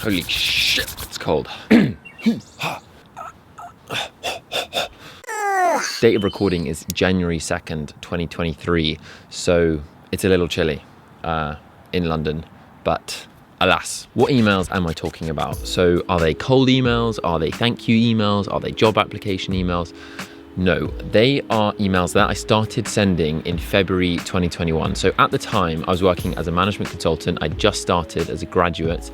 Holy shit, it's cold. Date of recording is January 2nd, 2023, so it's a little chilly in London, but alas. What emails am I talking about? So are they cold emails? Are they thank you emails? Are they job application emails? No, they are emails that I started sending in February 2021. So at the time, I was working as a management consultant. I just started as a graduate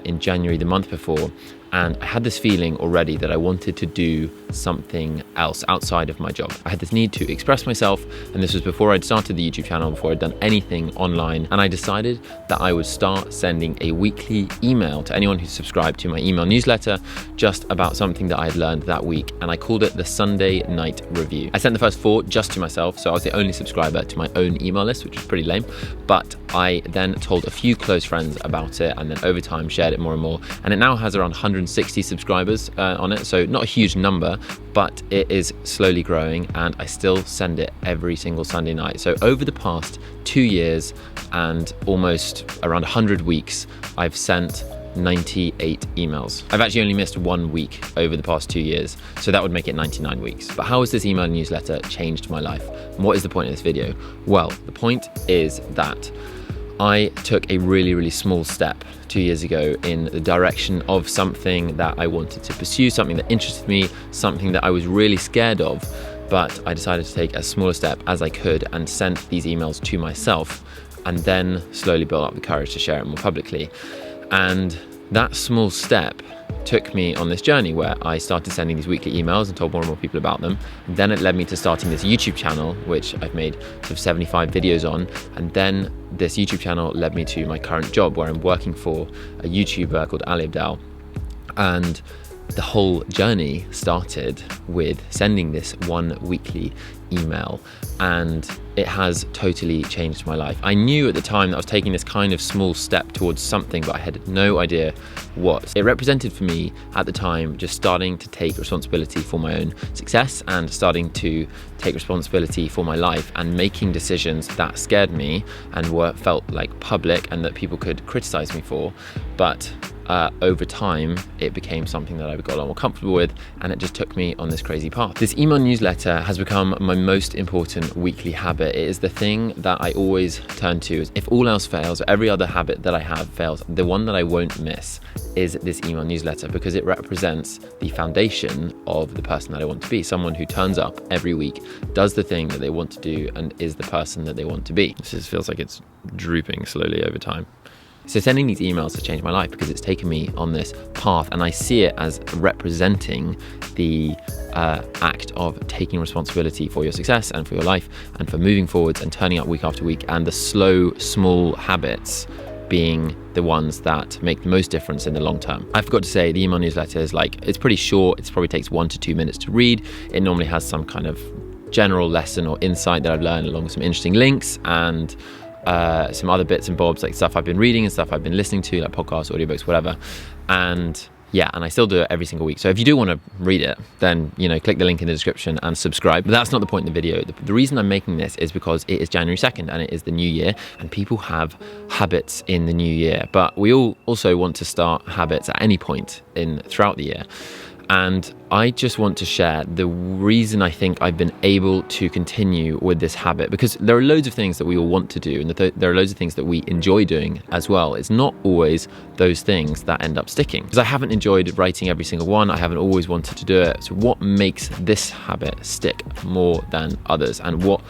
in January, the month before. And I had this feeling already that I wanted to do something else outside of my job. I had this need to express myself, and this was before I'd started the YouTube channel, before I'd done anything online. And I decided that I would start sending a weekly email to anyone who subscribed to my email newsletter just about something that I had learned that week. And I called it the Sunday Night Review. I sent the first 4 just to myself, so I was the only subscriber to my own email list, which was pretty lame. But I then told a few close friends about it, and then over time shared it more and more. And it now has around 160 subscribers on it, so not a huge number, but it is slowly growing, and I still send it every single Sunday night. So over the past 2 years and almost around 100 weeks, I've sent 98 emails. I've actually only missed 1 week over the past 2 years, so that would make it 99 weeks. But how has this email newsletter changed my life? And what is the point of this video? Well, the point is that I took a really small step 2 years ago in the direction of something that I wanted to pursue, something that interested me, something that I was really scared of, but I decided to take as small a step as I could and sent these emails to myself, and then slowly build up the courage to share it more publicly. And that small step took me on this journey where I started sending these weekly emails and told more and more people about them. And then it led me to starting this YouTube channel, which I've made sort of 75 videos on. And then this YouTube channel led me to my current job, where I'm working for a YouTuber called Ali Abdal. And the whole journey started with sending this one weekly email, and it has totally changed my life. I knew at the time that I was taking this kind of small step towards something, but I had no idea what. It represented for me at the time just starting to take responsibility for my own success and starting to take responsibility for my life and making decisions that scared me and felt like public and that people could criticize me for. But over time, it became something that I got a lot more comfortable with, and it just took me on this crazy path. This email newsletter has become my most important weekly habit. It is the thing that I always turn to. If all else fails, or every other habit that I have fails, the one that I won't miss is this email newsletter, because it represents the foundation of the person that I want to be. Someone who turns up every week, does the thing that they want to do, and is the person that they want to be. This just feels like it's drooping slowly over time. So sending these emails has changed my life because it's taken me on this path, and I see it as representing the act of taking responsibility for your success and for your life and for moving forwards and turning up week after week, and the slow, small habits being the ones that make the most difference in the long term. I forgot to say, the email newsletter is it's pretty short. It probably takes 1 to 2 minutes to read. It normally has some kind of general lesson or insight that I've learned, along with some interesting links and some other bits and bobs, like stuff I've been reading and stuff I've been listening to, like podcasts, audiobooks, whatever. And I still do it every single week. So if you do want to read it, then, click the link in the description and subscribe. But that's not the point in the video. The reason I'm making this is because it is January 2nd and it is the new year, and people have habits in the new year. But we all also want to start habits at any point throughout the year. And I just want to share the reason I think I've been able to continue with this habit, because there are loads of things that we all want to do, and there are loads of things that we enjoy doing as well. It's not always those things that end up sticking, because I haven't enjoyed writing every single one. I haven't always wanted to do it. So what makes this habit stick more than others, and what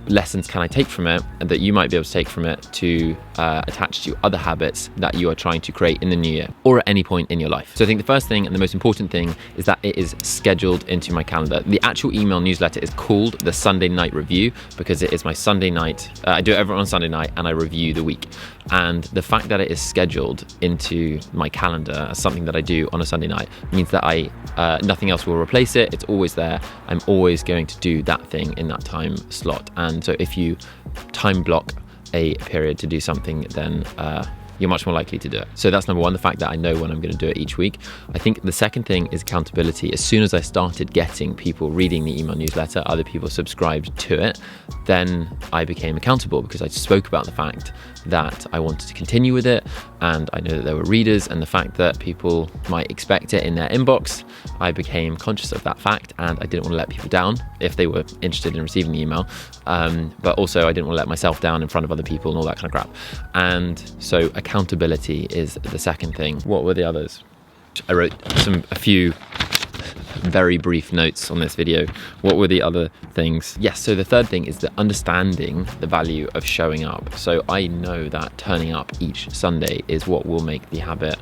lessons can I take from it and that you might be able to take from it to attach to other habits that you are trying to create in the new year or at any point in your life? So I think the first thing and the most important thing is that it is scheduled into my calendar. The actual email newsletter is called the Sunday Night Review because it is my Sunday night. I do it every on Sunday night and I review the week. And the fact that it is scheduled into my calendar as something that I do on a Sunday night means that nothing else will replace it. It's always there. I'm always going to do that thing in that time slot. And so if you time block a period to do something, then you're much more likely to do it. So that's number one, the fact that I know when I'm going to do it each week. I think the second thing is accountability. As soon as I started getting people reading the email newsletter, other people subscribed to it, then I became accountable because I spoke about the fact that I wanted to continue with it, and I know that there were readers, and the fact that people might expect it in their inbox, I became conscious of that fact, and I didn't want to let people down if they were interested in receiving the email, but also I didn't want to let myself down in front of other people and all that kind of crap. And so accountability is the second thing. What were the others? I wrote a few very brief notes on this video. What were the other things? Yes, so the third thing is that understanding the value of showing up. So I know that turning up each Sunday is what will make the habit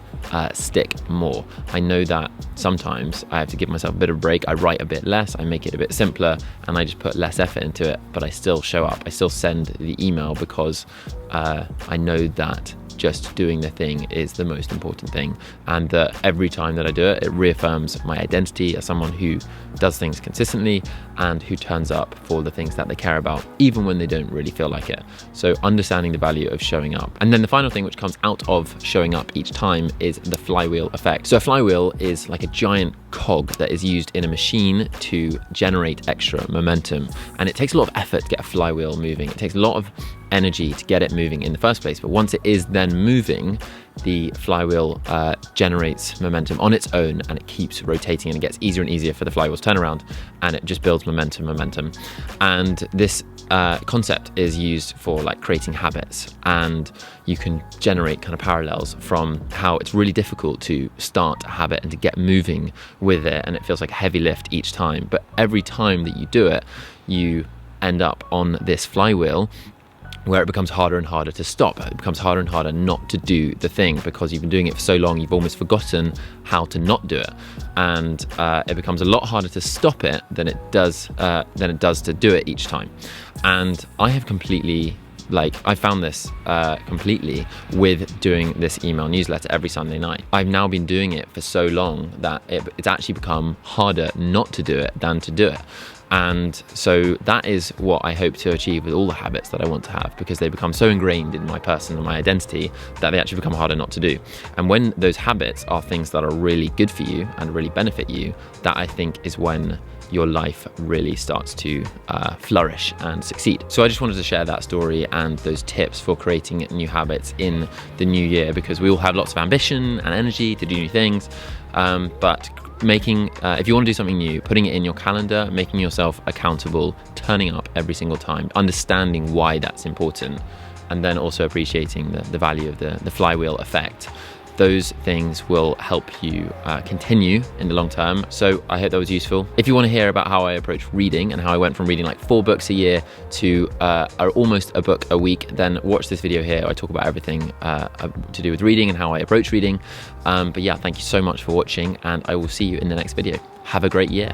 stick more. I know that sometimes I have to give myself a bit of a break. I write a bit less, I make it a bit simpler, and I just put less effort into it, but I still show up. I still send the email because I know that just doing the thing is the most important thing, and that every time that I do it, it reaffirms my identity as someone who does things consistently and who turns up for the things that they care about, even when they don't really feel like it. So understanding the value of showing up. And then the final thing which comes out of showing up each time is the flywheel effect. So a flywheel is like a giant cog that is used in a machine to generate extra momentum, and it takes a lot of effort to get a flywheel moving. It takes a lot of energy to get it moving in the first place, but once it is then moving, the flywheel generates momentum on its own, and it keeps rotating, and it gets easier and easier for the flywheels to turn around, and it just builds momentum. And this concept is used for like creating habits, and you can generate kind of parallels from how it's really difficult to start a habit and to get moving with it, and it feels like a heavy lift each time, but every time that you do it, you end up on this flywheel where it becomes harder and harder to stop. It becomes harder and harder not to do the thing, because you've been doing it for so long, you've almost forgotten how to not do it. And it becomes a lot harder to stop it than it does to do it each time. And I have completely, I found this completely with doing this email newsletter every Sunday night. I've now been doing it for so long that it's actually become harder not to do it than to do it. And so that is what I hope to achieve with all the habits that I want to have, because they become so ingrained in my person and my identity that they actually become harder not to do. And when those habits are things that are really good for you and really benefit you, that I think is when your life really starts to flourish and succeed. So I just wanted to share that story and those tips for creating new habits in the new year, because we all have lots of ambition and energy to do new things, but making, if you want to do something new, putting it in your calendar, making yourself accountable, turning up every single time, understanding why that's important, and then also appreciating the value of the flywheel effect. Those things will help you continue in the long term. So I hope that was useful. If you want to hear about how I approach reading and how I went from reading like 4 books a year to almost a book a week, then watch this video here. I talk about everything to do with reading and how I approach reading. But yeah, thank you so much for watching, and I will see you in the next video. Have a great year.